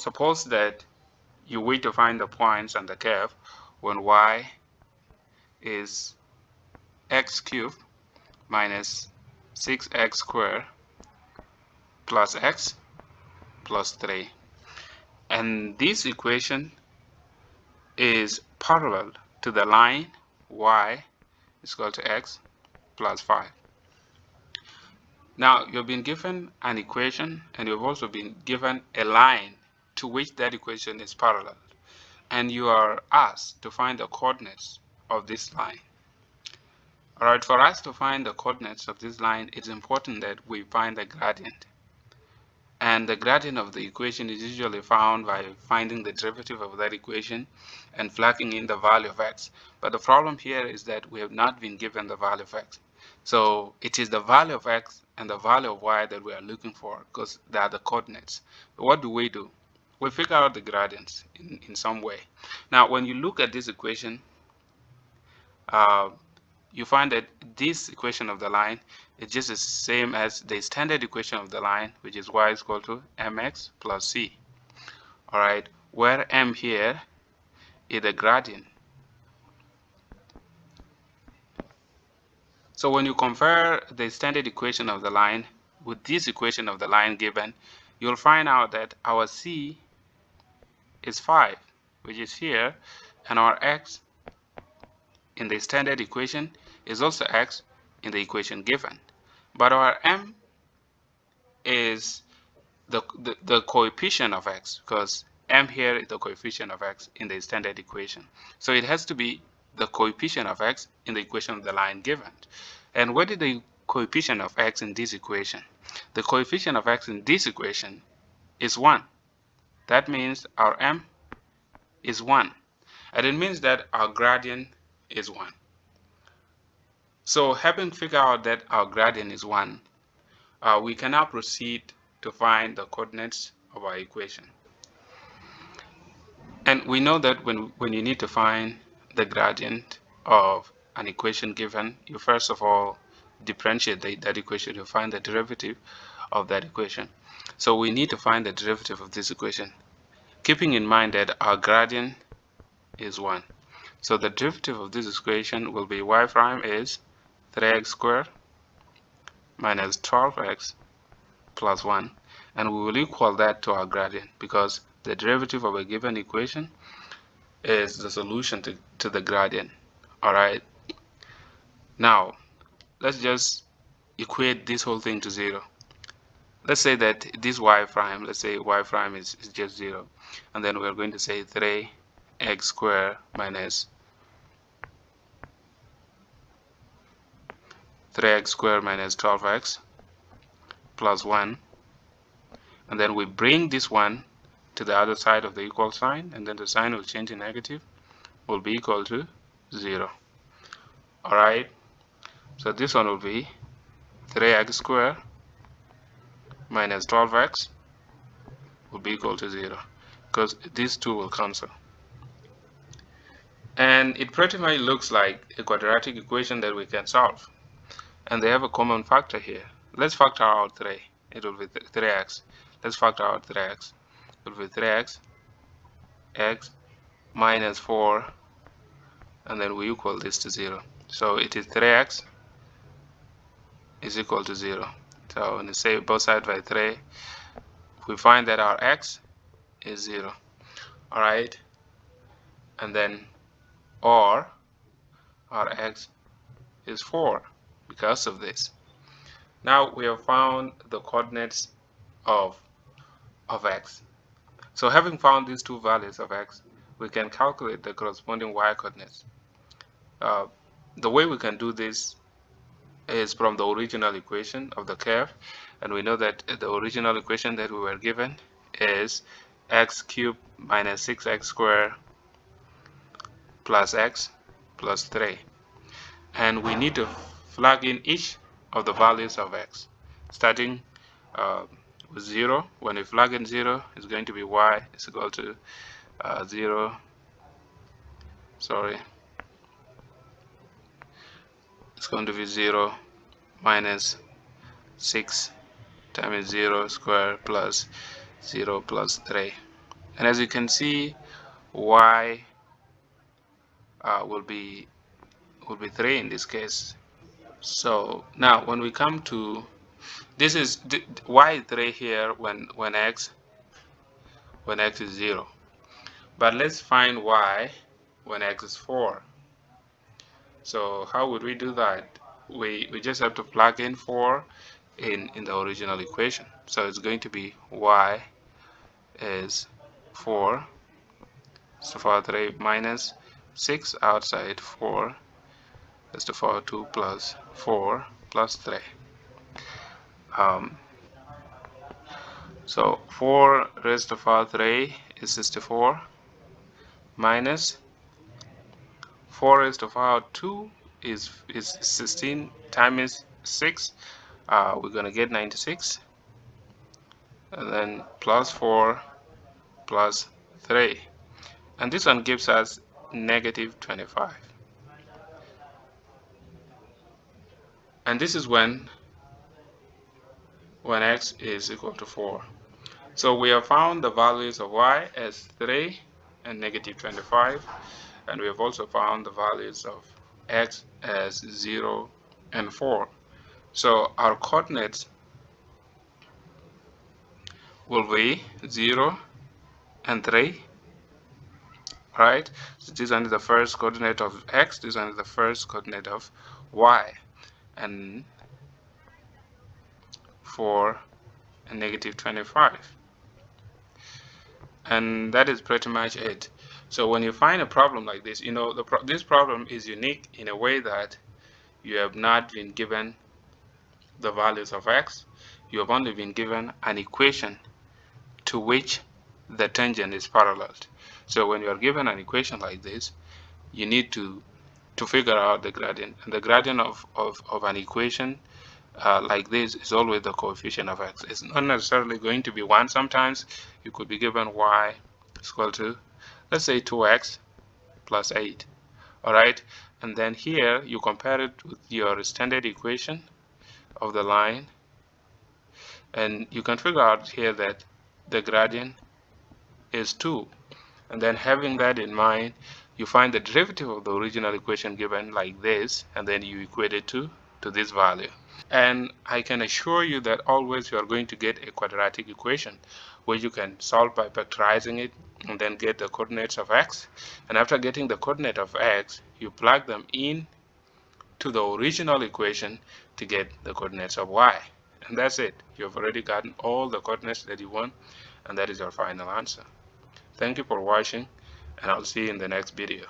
suppose that you wait to find the points on the curve when y is x cubed minus 6x squared plus x plus 3. And this equation is parallel to the line y is equal to x plus 5. Now, you've been given an equation and you've also been given a line to which that equation is parallel. And you are asked to find the coordinates of this line. Alright, for us to find the coordinates of this line, it's important that we find the gradient. And the gradient of the equation is usually found by finding the derivative of that equation and plugging in the value of x. But the problem here is that we have not been given the value of x. So it is the value of x and the value of y that we are looking for because they are the coordinates. So what do? We figure out the gradients in some way. Now, when you look at this equation, you find that this equation of the line is just the same as the standard equation of the line, which is y is equal to mx plus c. Alright, where m here is the gradient. So when you compare the standard equation of the line with this equation of the line given, you'll find out that our c is 5, which is here, and our x in the standard equation is also x in the equation given. But our m is the coefficient of x, because m here is the coefficient of x in the standard equation. So it has to be the coefficient of x in the equation of the line given. And what is the coefficient of x in this equation? The coefficient of x in this equation is 1. That means our m is 1. And it means that our gradient is 1. So having figured out that our gradient is 1, we can now proceed to find the coordinates of our equation. And we know that when you need to find the gradient of an equation given, you first of all differentiate that equation to find the derivative of that equation. So we need to find the derivative of this equation, keeping in mind that our gradient is 1. So the derivative of this equation will be y prime is 3x squared minus 12x plus 1, and we will equal that to our gradient because the derivative of a given equation is the solution to the gradient. Alright, now let's just equate this whole thing to 0. Let's say that this y prime, let's say y prime is just 0, and then we're going to say 3x squared minus 12x plus 1, and then we bring this one to the other side of the equal sign, and then the sign will change to negative, will be equal to 0. Alright, so this one will be 3x squared minus 12x will be equal to 0 because these two will cancel. And it pretty much looks like a quadratic equation that we can solve. And they have a common factor here. Let's factor out 3. It will be 3x. Let's factor out 3x. It will be 3x, x minus 4, and then we equal this to 0. So it is 3x is equal to 0. So when you say both sides by 3, we find that our x is 0. Alright, and then or our x is 4 because of this. Now we have found the coordinates of x. So having found these two values of x, we can calculate the corresponding y coordinates. The way we can do this is from the original equation of the curve, and we know that the original equation that we were given is x cubed minus 6x squared plus x plus 3, and we need to plug in each of the values of x, starting with 0. When we plug in 0, it's going to be y is equal to 0. Sorry, it's going to be 0 minus 6 times 0 squared plus 0 plus 3. And as you can see, y will be 3 in this case. So now when we come to this, is y 3 here when x is 0. But let's find y when x is 4. So how would we do that? We just have to plug in 4 in the original equation. So it's going to be y is 4 to the power 3 minus 6 outside 4 is to the power 2 plus 4 plus 3. So 4 raised to the power 3 is 64 minus 4 raised to the power 2 is 16 times 6. We're going to get 96, and then plus 4 plus 3, and this one gives us negative 25. And this is when x is equal to 4. So we have found the values of y as 3 and negative 25, and we have also found the values of x as 0 and 4. So our coordinates will be 0 and 3, right? So this one is the first coordinate of x, this one is the first coordinate of y, and 4 and negative 25. And that is pretty much it. So when you find a problem like this, you know, this problem is unique in a way that you have not been given the values of x, you have only been given an equation to which the tangent is paralleled. So when you are given an equation like this, you need to figure out the gradient. And the gradient of an equation like this is always the coefficient of x. It's not necessarily going to be 1. Sometimes you could be given y is equal to, let's say, 2x plus 8. All right, and then here you compare it with your standard equation of the line, and you can figure out here that the gradient is 2. And then having that in mind, you find the derivative of the original equation given like this, and then you equate it to this value. And I can assure you that always you are going to get a quadratic equation where you can solve by factorizing it and then get the coordinates of x. And after getting the coordinate of x, you plug them in to the original equation to get the coordinates of y. And that's it. You've already gotten all the coordinates that you want, and that is your final answer. Thank you for watching, and I'll see you in the next video.